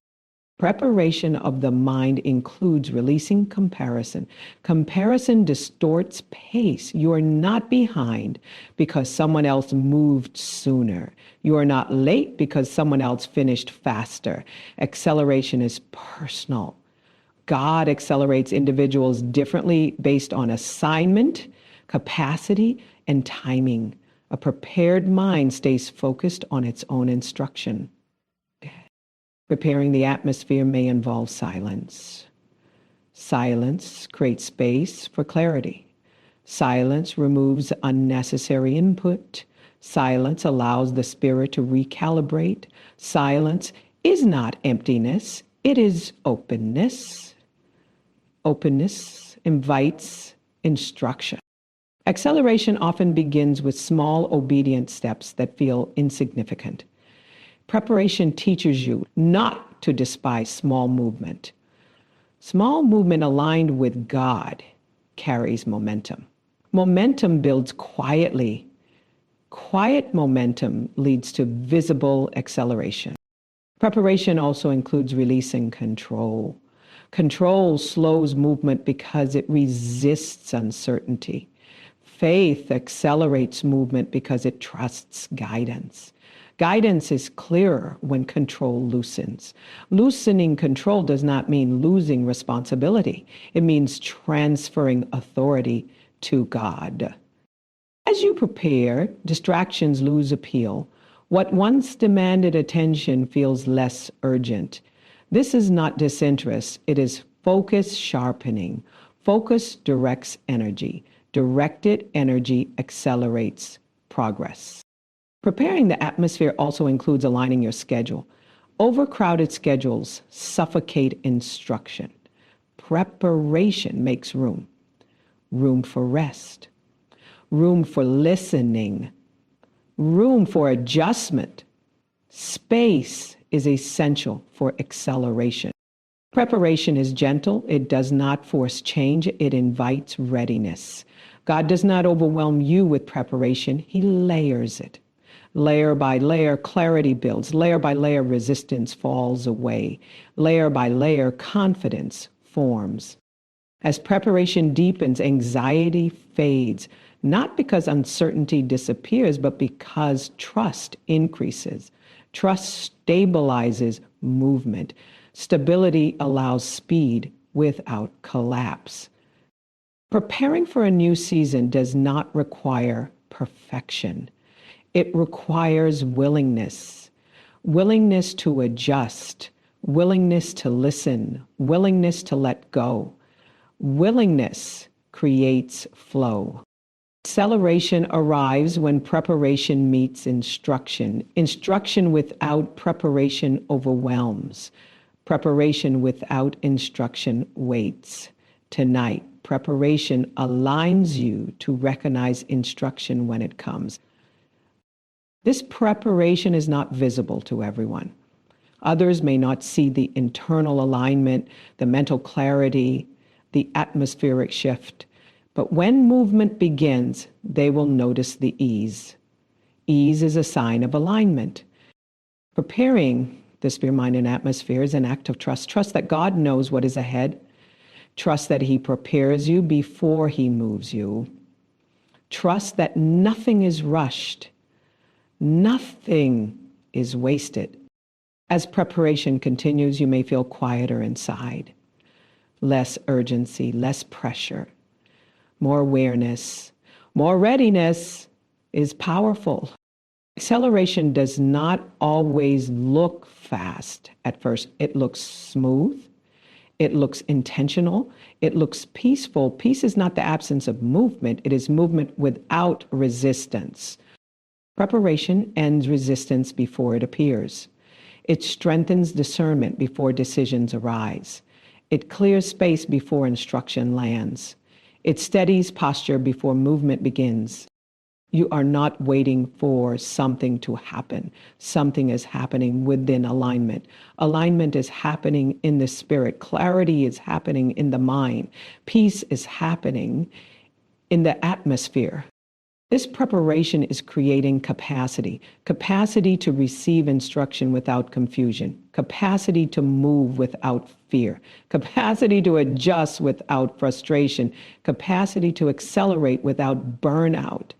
Preparation of the mind includes releasing comparison. Comparison distorts pace. You are not behind because someone else moved sooner. You are not late because someone else finished faster. Acceleration is personal. God accelerates individuals differently based on assignment, capacity, and timing. A prepared mind stays focused on its own instruction. Preparing the atmosphere may involve silence. Silence creates space for clarity. Silence removes unnecessary input. Silence allows the spirit to recalibrate. Silence is not emptiness, it is openness. Openness invites instruction. Acceleration often begins with small, obedient steps that feel insignificant. Preparation teaches you not to despise small movement. Small movement aligned with God carries momentum. Momentum builds quietly. Quiet momentum leads to visible acceleration. Preparation also includes releasing control. Control slows movement because it resists uncertainty. Faith accelerates movement because it trusts guidance. Guidance is clearer when control loosens. Loosening control does not mean losing responsibility. It means transferring authority to God. As you prepare, distractions lose appeal. What once demanded attention feels less urgent. This is not disinterest, it is focus sharpening. Focus directs energy. Directed energy accelerates progress. Preparing the atmosphere also includes aligning your schedule. Overcrowded schedules suffocate instruction. Preparation makes room for rest. room for listening, room for adjustment. Space is essential for acceleration. Preparation is gentle. It does not force change. It invites readiness. God does not overwhelm you with preparation. He layers it. Layer by layer, clarity builds. Layer by layer, resistance falls away. Layer by layer, confidence forms. As preparation deepens, anxiety fades, not because uncertainty disappears, but because trust increases. Trust stabilizes movement. Stability allows speed without collapse. Preparing for a new season does not require perfection. It requires willingness, willingness to adjust, willingness to listen, willingness to let go. Willingness creates flow. Acceleration arrives when preparation meets instruction. Instruction without preparation overwhelms. Preparation without instruction waits. Tonight, preparation aligns you to recognize instruction when it comes. This preparation is not visible to everyone. Others may not see the internal alignment, the mental clarity, the atmospheric shift. But when movement begins, they will notice the ease. Ease is a sign of alignment. Preparing the spirit, mind, and atmosphere is an act of trust. Trust that God knows what is ahead. Trust that He prepares you before He moves you. Trust that nothing is rushed. Nothing is wasted. As preparation continues, you may feel quieter inside. Less urgency, less pressure, more awareness, more readiness is powerful. Acceleration does not always look fast at first. It looks smooth. It looks intentional. It looks peaceful. Peace is not the absence of movement. It is movement without resistance. Preparation ends resistance before it appears. It strengthens discernment before decisions arise. It clears space before instruction lands. It steadies posture before movement begins. You are not waiting for something to happen. Something is happening within alignment. Alignment is happening in the spirit. Clarity is happening in the mind. Peace is happening in the atmosphere. This preparation is creating capacity to receive instruction without confusion, capacity to move without fear, capacity to adjust without frustration, capacity to accelerate without burnout.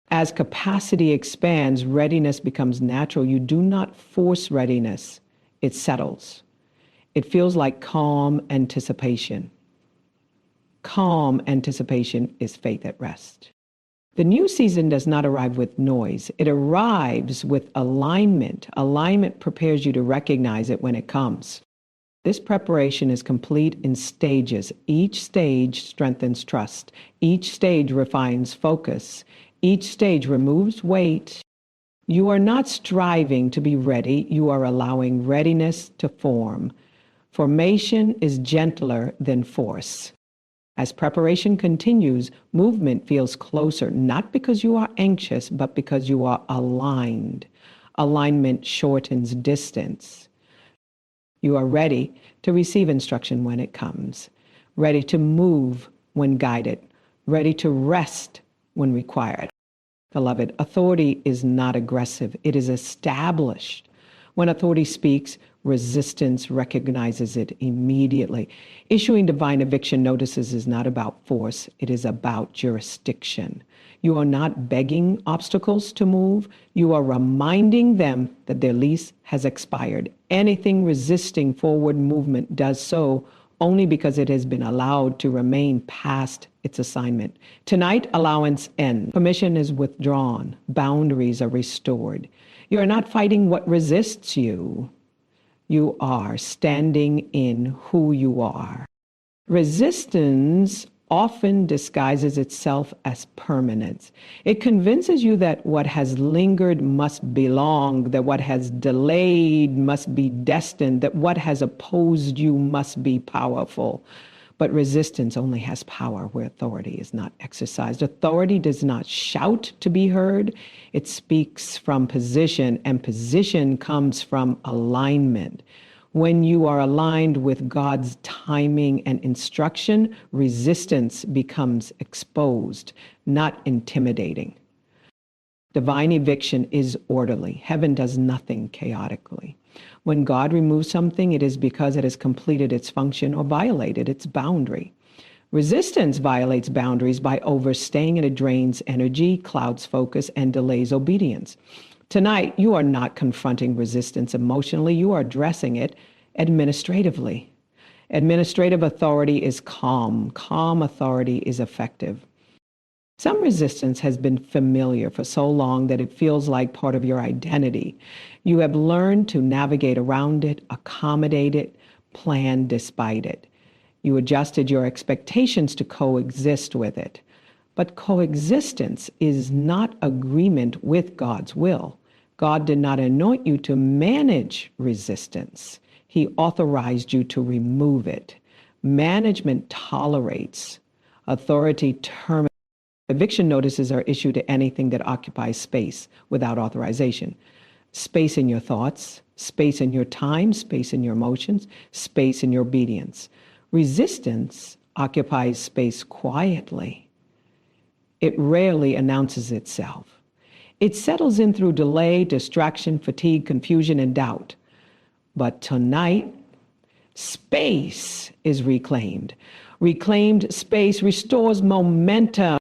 As capacity expands, readiness becomes natural. You do not force readiness. It settles. It feels like calm anticipation. Calm anticipation is faith at rest. The new season does not arrive with noise. It arrives with alignment. Alignment prepares you to recognize it when it comes. This preparation is complete in stages. Each stage strengthens trust. Each stage refines focus. Each stage removes weight. You are not striving to be ready. You are allowing readiness to form. Formation is gentler than force. As preparation continues, movement feels closer, not because you are anxious, but because you are aligned. Alignment shortens distance. You are ready to receive instruction when it comes, ready to move when guided, ready to rest when required. Beloved, authority is not aggressive. It is established. When authority speaks, resistance recognizes it immediately. Issuing divine eviction notices is not about force. It is about jurisdiction. You are not begging obstacles to move. You are reminding them that their lease has expired. Anything resisting forward movement does so only because it has been allowed to remain past its assignment. Tonight, allowance ends. Permission is withdrawn. Boundaries are restored. You are not fighting what resists you. You are standing in who you are. Resistance often disguises itself as permanence. It convinces you that what has lingered must belong, that what has delayed must be destined, that what has opposed you must be powerful. But resistance only has power where authority is not exercised. Authority does not shout to be heard. It speaks from position, and position comes from alignment. When you are aligned with God's timing and instruction, resistance becomes exposed, not intimidating. Divine eviction is orderly. Heaven does nothing chaotically. When God removes something, it is because it has completed its function or violated its boundary. Resistance violates boundaries by overstaying, and it drains energy, clouds focus, and delays obedience. Tonight, you are not confronting resistance emotionally, you are addressing it administratively. Administrative authority is calm. Calm authority is effective. Some resistance has been familiar for so long that it feels like part of your identity. You have learned to navigate around it, accommodate it, plan despite it. You adjusted your expectations to coexist with it. But coexistence is not agreement with God's will. God did not anoint you to manage resistance. He authorized you to remove it. Management tolerates. Authority terminates. Eviction notices are issued to anything that occupies space without authorization. Space in your thoughts, space in your time, space in your emotions, space in your obedience. Resistance occupies space quietly. It rarely announces itself. It settles in through delay, distraction, fatigue, confusion, and doubt. But tonight, space is reclaimed. Reclaimed space restores momentum.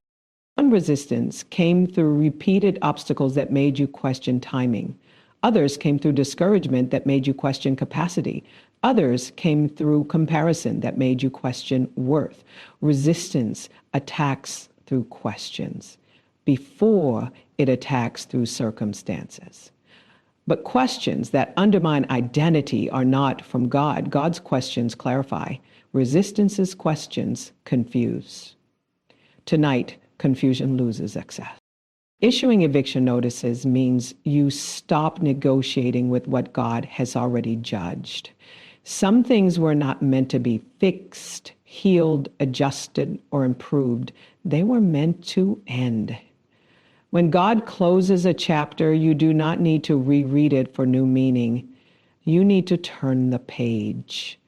Some resistance came through repeated obstacles that made you question timing. Others came through discouragement that made you question capacity. Others came through comparison that made you question worth. Resistance attacks through questions before it attacks through circumstances. But questions that undermine identity are not from God. God's questions clarify. Resistance's questions confuse. Tonight, confusion loses access. Issuing eviction notices means you stop negotiating with what God has already judged. Some things were not meant to be fixed, healed, adjusted, or improved. They were meant to end. When God closes a chapter, you do not need to reread it for new meaning. You need to turn the page.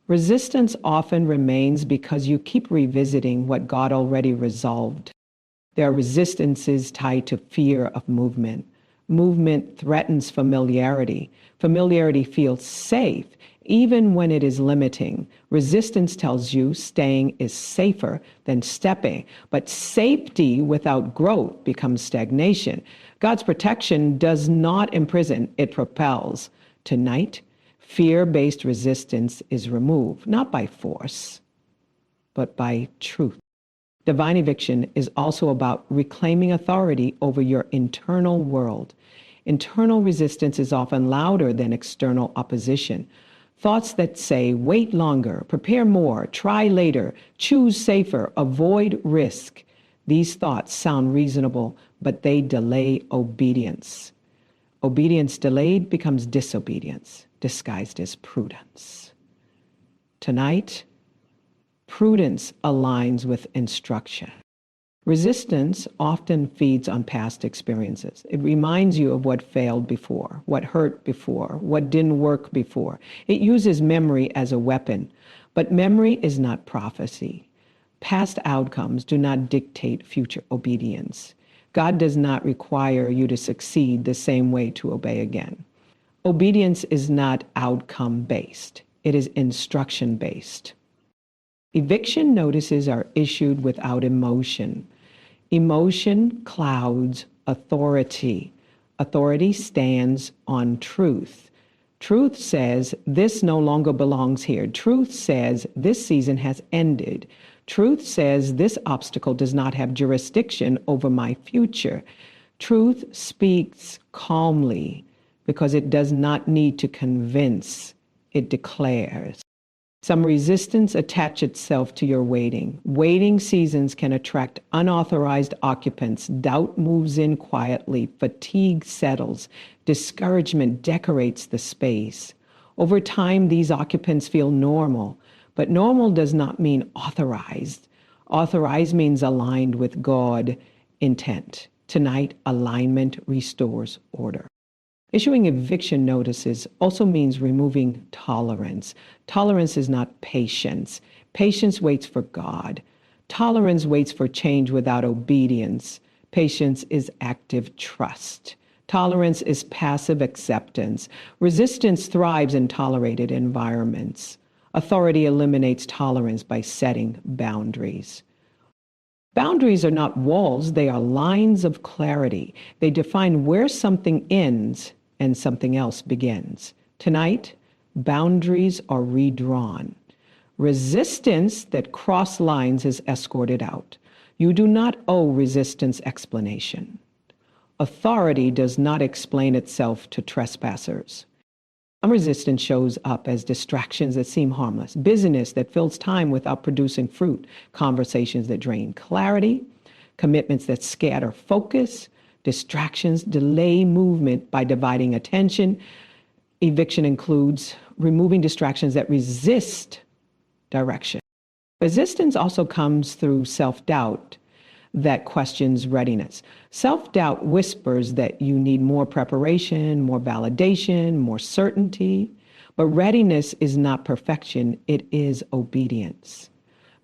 Resistance often remains because you keep revisiting what God already resolved. There are resistances tied to fear of movement. Movement threatens familiarity. Familiarity feels safe, even when it is limiting. Resistance tells you staying is safer than stepping, but safety without growth becomes stagnation. God's protection does not imprison, it propels. Tonight, fear-based resistance is removed, not by force, but by truth. Divine eviction is also about reclaiming authority over your internal world. Internal resistance is often louder than external opposition. Thoughts that say, wait longer, prepare more, try later, choose safer, avoid risk. These thoughts sound reasonable, but they delay obedience. Obedience delayed becomes disobedience, disguised as prudence. Tonight, prudence aligns with instruction. Resistance often feeds on past experiences. It reminds you of what failed before, what hurt before, what didn't work before. It uses memory as a weapon, but memory is not prophecy. Past outcomes do not dictate future obedience. God does not require you to succeed the same way to obey again. Obedience is not outcome-based. It is instruction-based. Eviction notices are issued without emotion. Emotion clouds authority. Authority stands on truth. Truth says, this no longer belongs here. Truth says, this season has ended. Truth says, this obstacle does not have jurisdiction over my future. Truth speaks calmly because it does not need to convince. It declares. Some resistance attach itself to your waiting. Waiting seasons can attract unauthorized occupants. Doubt moves in quietly. Fatigue settles. Discouragement decorates the space. Over time, these occupants feel normal, But normal does not mean authorized. Authorized means aligned with God intent. Tonight, alignment restores order. Issuing eviction notices also means removing tolerance. Tolerance is not patience. Patience waits for God. Tolerance waits for change without obedience. Patience is active trust. Tolerance is passive acceptance. Resistance thrives in tolerated environments. Authority eliminates tolerance by setting boundaries. Boundaries are not walls, they are lines of clarity. They define where something ends and something else begins. Tonight, boundaries are redrawn. Resistance that cross lines is escorted out. You do not owe resistance explanation. Authority does not explain itself to trespassers. Some resistance shows up as distractions that seem harmless, busyness that fills time without producing fruit, conversations that drain clarity, commitments that scatter focus, distractions delay movement by dividing attention. Eviction includes removing distractions that resist direction. Resistance also comes through self-doubt that questions readiness. Self-doubt whispers that you need more preparation, more validation, more certainty. But readiness is not perfection, it is obedience.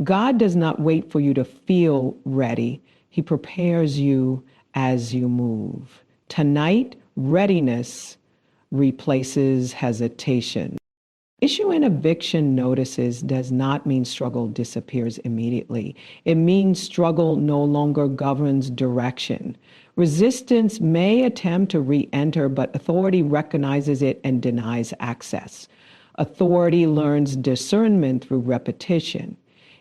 God does not wait for you to feel ready. He prepares you as you move. Tonight, readiness replaces hesitation. Issuing eviction notices does not mean struggle disappears immediately. It means struggle no longer governs direction. Resistance may attempt to re-enter, but authority recognizes it and denies access. Authority learns discernment through repetition.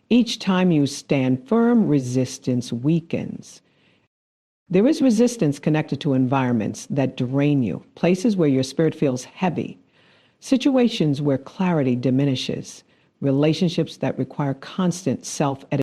Each time you stand firm, resistance weakens. There is resistance connected to environments that drain you, places where your spirit feels heavy, situations where clarity diminishes, relationships that require constant self-editing.